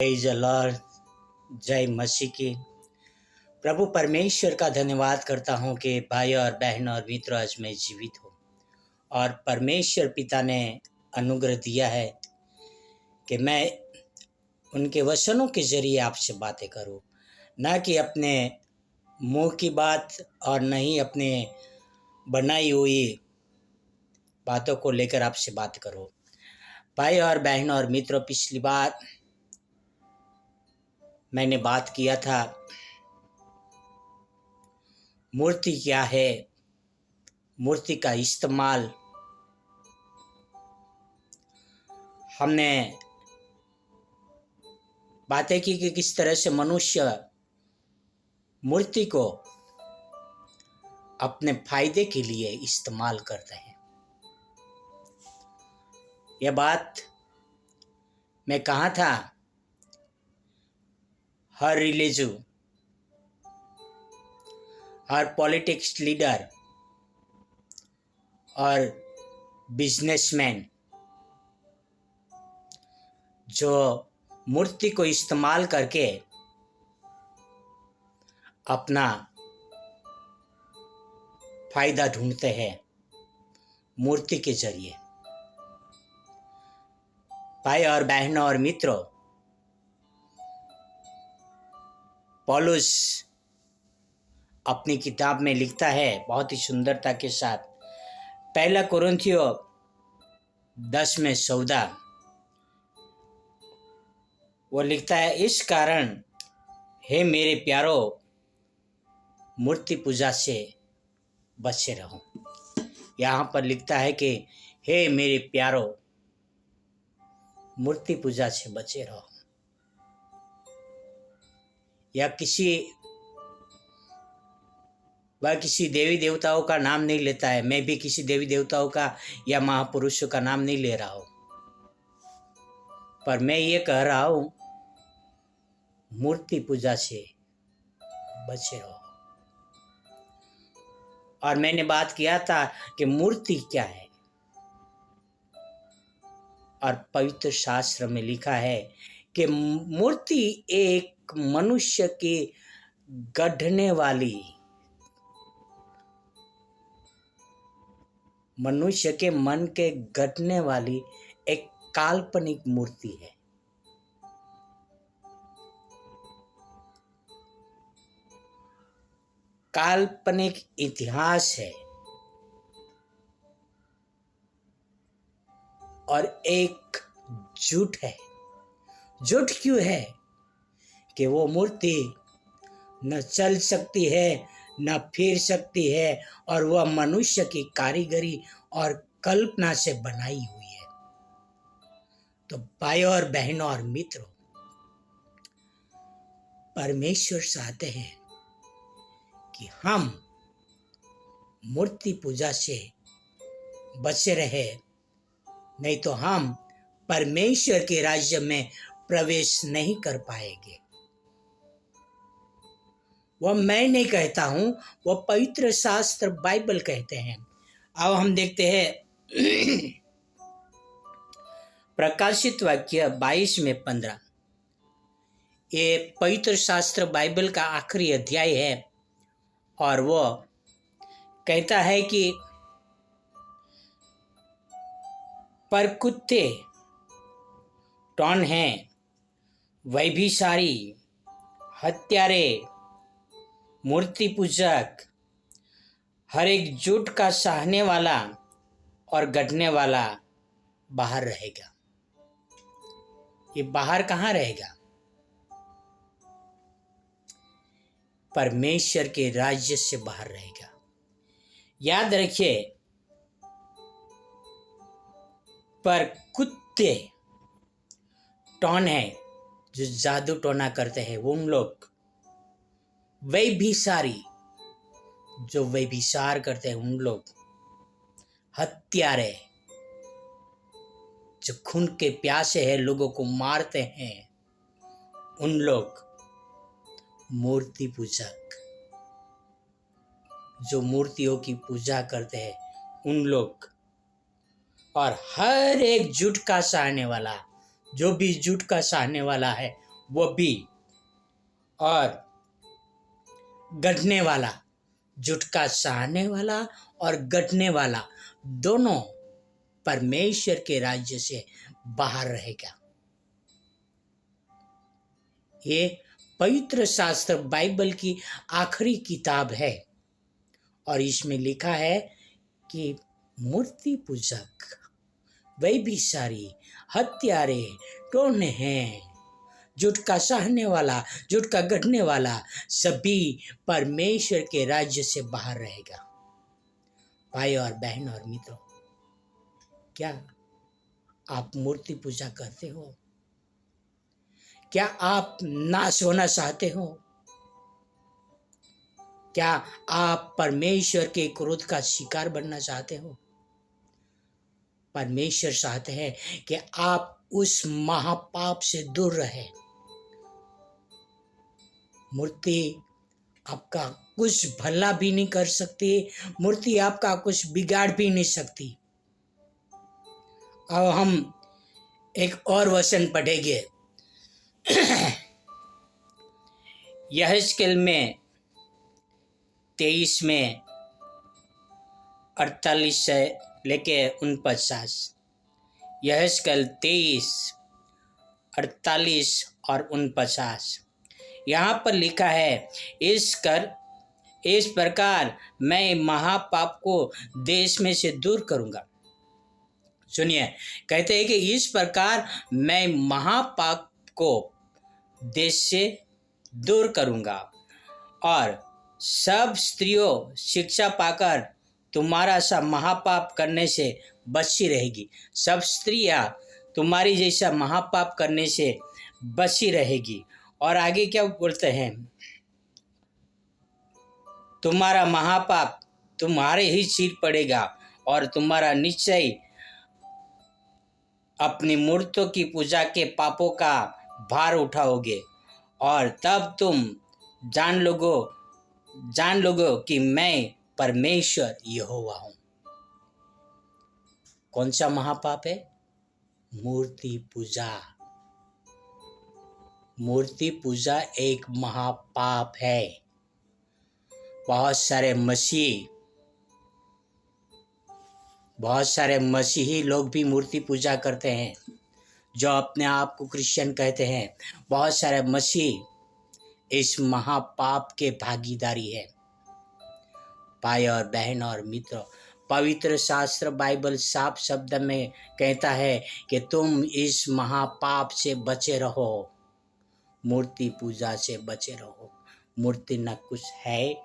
Praise the Lord. जय मसीह की। प्रभु परमेश्वर का धन्यवाद करता हूँ कि भाई और बहन और मित्र आज मैं जीवित हूँ और परमेश्वर पिता ने अनुग्रह दिया है कि मैं उनके वचनों के जरिए आपसे बातें करूँ, न कि अपने मुंह की बात और न ही अपने बनाई हुई बातों को लेकर आपसे बात करूँ। भाई और बहन और मित्रों, पिछली बार मैंने बात किया था मूर्ति क्या है, मूर्ति का इस्तेमाल। हमने बातें की कि किस तरह से मनुष्य मूर्ति को अपने फायदे के लिए इस्तेमाल करते हैं। यह बात मैं कहा था, हर रिलीजन, हर पॉलिटिक्स लीडर और बिजनेसमैन जो मूर्ति को इस्तेमाल करके अपना फायदा ढूंढते हैं मूर्ति के जरिए। भाई और बहनों और मित्रों, पौलुस अपनी किताब में लिखता है बहुत ही सुंदरता के साथ, पहला कुरिन्थियों 10:14 वो लिखता है, इस कारण हे मेरे प्यारो मूर्ति पूजा से बचे रहो। यहाँ पर लिखता है कि हे मेरे प्यारो मूर्ति पूजा से बचे रहो। या वह किसी देवी देवताओं का नाम नहीं लेता है। मैं भी किसी देवी देवताओं का या महापुरुषों का नाम नहीं ले रहा हूं, पर मैं ये कह रहा हूं मूर्ति पूजा से बचे रहो। और मैंने बात किया था कि मूर्ति क्या है, और पवित्र शास्त्र में लिखा है कि मूर्ति एक मनुष्य की गढ़ने वाली, मनुष्य के मन के गढ़ने वाली एक काल्पनिक मूर्ति है। काल्पनिक इतिहास है और एक झूठ है। झूठ क्यों है? कि वो मूर्ति न चल सकती है, न फिर सकती है, और वह मनुष्य की कारीगरी और कल्पना से बनाई हुई है। तो भाई और बहनों और मित्रों, परमेश्वर चाहते हैं कि हम मूर्ति पूजा से बचे रहे, नहीं तो हम परमेश्वर के राज्य में प्रवेश नहीं कर पाएंगे। वह मैं नहीं कहता हूं, वह पवित्र शास्त्र बाइबल कहते हैं। अब हम देखते हैं प्रकाशित वाक्य 22:15। ये पवित्र शास्त्र बाइबल का आखिरी अध्याय है और वो कहता है कि पर कुत्ते, टॉन हैं, व्यभिचारी, हत्यारे, मूर्ति पूजक, हर एक झूठ का सहने वाला और गढ़ने वाला बाहर रहेगा। ये बाहर कहाँ रहेगा? परमेश्वर के राज्य से बाहर रहेगा। याद रखिए, पर कुत्ते, टॉन है जो जादू टोना करते हैं उन लोग, व्यभिचारी जो व्यभिचार करते हैं उन लोग, हत्यारे जो खून के प्यासे हैं, लोगों को मारते हैं उन लोग, मूर्ति पूजक जो मूर्तियों की पूजा करते हैं उन लोग, और हर एक झूठ का सहने वाला, जो भी झूठ का सहने वाला है वो भी, और गढ़ने वाला, झुटका सहने वाला और गढ़ने वाला दोनों परमेश्वर के राज्य से बाहर रहेगा। ये पवित्र शास्त्र बाइबल की आखिरी किताब है और इसमें लिखा है कि मूर्ति पूजक, व्यभिचारी, हत्यारे, टोने हैं, झुटका सहने वाला, झुटका गढ़ने वाला सभी परमेश्वर के राज्य से बाहर रहेगा। भाई और बहन और मित्रों, क्या आप मूर्ति पूजा करते हो? क्या आप नाश होना चाहते हो? क्या आप परमेश्वर के क्रोध का शिकार बनना चाहते हो? परमेश्वर चाहते हैं कि आप उस महापाप से दूर रहे। मूर्ति आपका कुछ भला भी नहीं कर सकती, मूर्ति आपका कुछ बिगाड़ भी नहीं सकती। अब हम एक और वचन पढ़ेंगे यहेजकेल में 23 में 48 से लेके 49। यहेजकेल 23, 48 और 49। यहाँ पर लिखा है, इस प्रकार मैं महापाप को देश में से दूर करूंगा। सुनिए, कहते हैं कि इस प्रकार मैं महापाप को देश से दूर करूंगा और सब स्त्रियों शिक्षा पाकर तुम्हारा सा महापाप करने से बची रहेगी। सब स्त्रियां तुम्हारी जैसा महापाप करने से बची रहेगी। और आगे क्या बोलते हैं, तुम्हारा महापाप तुम्हारे ही सिर पड़ेगा और तुम्हारा निश्चय अपनी मूर्तियों की पूजा के पापों का भार उठाओगे और तब तुम जान लोगो कि मैं परमेश्वर यहोवा हूं। कौन सा महापाप है? मूर्ति पूजा। मूर्ति पूजा एक महापाप है। बहुत सारे मसीही लोग भी मूर्ति पूजा करते हैं, जो अपने आप को क्रिश्चियन कहते हैं। बहुत सारे मसीह इस महापाप के भागीदारी है। भाई और बहन और मित्रों, पवित्र शास्त्र बाइबल साफ शब्द में कहता है कि तुम इस महापाप से बचे रहो, मूर्ति पूजा से बचे रहो। मूर्ति न कुछ है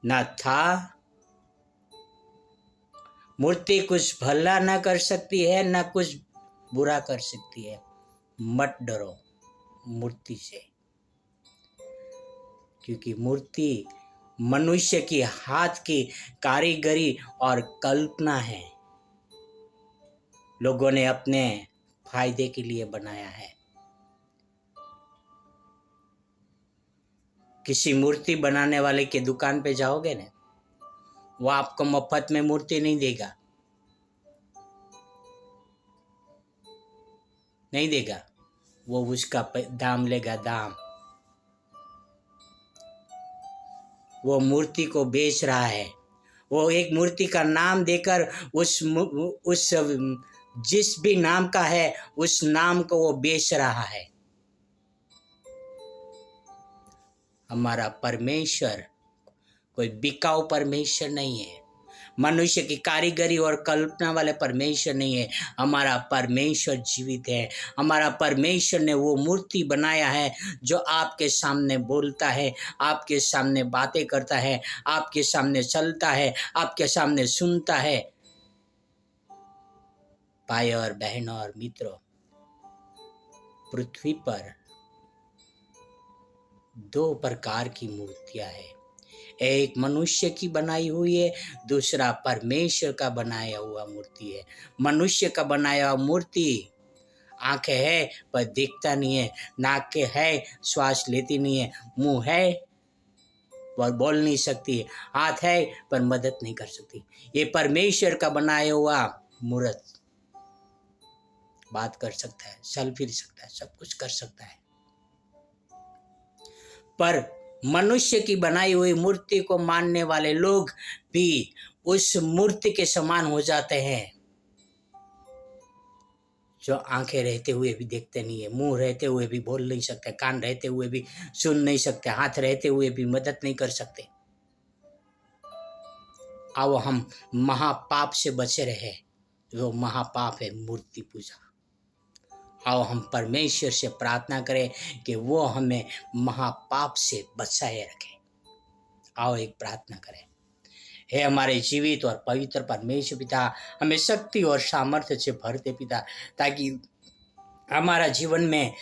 न था, मूर्ति कुछ भला न कर सकती है न कुछ बुरा कर सकती है। मत डरो मूर्ति से, क्योंकि मूर्ति मनुष्य की हाथ की कारीगरी और कल्पना है। लोगों ने अपने फायदे के लिए बनाया है। किसी मूर्ति बनाने वाले के दुकान पे जाओगे ना, वो आपको मुफ्त में मूर्ति नहीं देगा, नहीं देगा। वो उसका दाम लेगा, दाम। वो मूर्ति को बेच रहा है। वो एक मूर्ति का नाम देकर उस जिस भी नाम का है उस नाम को वो बेच रहा है। हमारा परमेश्वर कोई बिकाऊ परमेश्वर नहीं है, मनुष्य की कारीगरी और कल्पना वाले परमेश्वर नहीं है। हमारा परमेश्वर जीवित है। हमारा परमेश्वर ने वो मूर्ति बनाया है जो आपके सामने बोलता है, आपके सामने बातें करता है, आपके सामने चलता है, आपके सामने सुनता है। भाई और बहनों और मित्रों, पृथ्वी पर 2 प्रकार की मूर्तियां हैं। एक मनुष्य की बनाई हुई है, दूसरा परमेश्वर का बनाया हुआ मूर्ति है। मनुष्य का बनाया हुआ मूर्ति आंखें है पर दिखता नहीं है, नाक है श्वास लेती नहीं है, मुंह है पर बोल नहीं सकती, हाथ है पर मदद नहीं कर सकती। ये परमेश्वर का बनाया हुआ मूर्त बात कर सकता है, चल फिर सकता है, सब कुछ कर सकता है। पर मनुष्य की बनाई हुई मूर्ति को मानने वाले लोग भी उस मूर्ति के समान हो जाते हैं, जो आंखें रहते हुए भी देखते नहीं है, मुंह रहते हुए भी बोल नहीं सकते, कान रहते हुए भी सुन नहीं सकते, हाथ रहते हुए भी मदद नहीं कर सकते। आओ हम महापाप से बचे रहे, वो महापाप है मूर्ति पूजा। आओ हम परमेश्वर से प्रार्थना करें कि वो हमें महापाप से बचाए रखे। आओ एक प्रार्थना करें। हे हमारे जीवित और पवित्र परमेश्वर पिता, हमें शक्ति और सामर्थ्य से भर दे पिता, ताकि हमारा जीवन में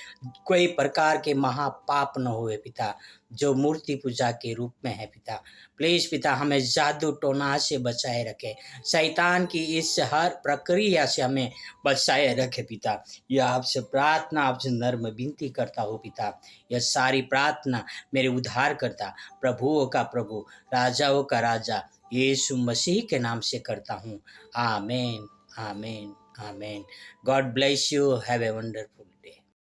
कोई प्रकार के महापाप न होए पिता, जो मूर्ति पूजा के रूप में है पिता। प्लीज पिता हमें जादू टोना से बचाए रखे, शैतान की इस हर प्रक्रिया से हमें बचाए रखे पिता। यह आपसे प्रार्थना, आपसे नर्म विनती करता हूँ पिता। यह सारी प्रार्थना मेरे उद्धार करता, प्रभुओं का प्रभु, राजाओं का राजा यीशु मसीह के नाम से करता हूँ। आमीन, आमीन, आमीन। God bless you. Have a wonderful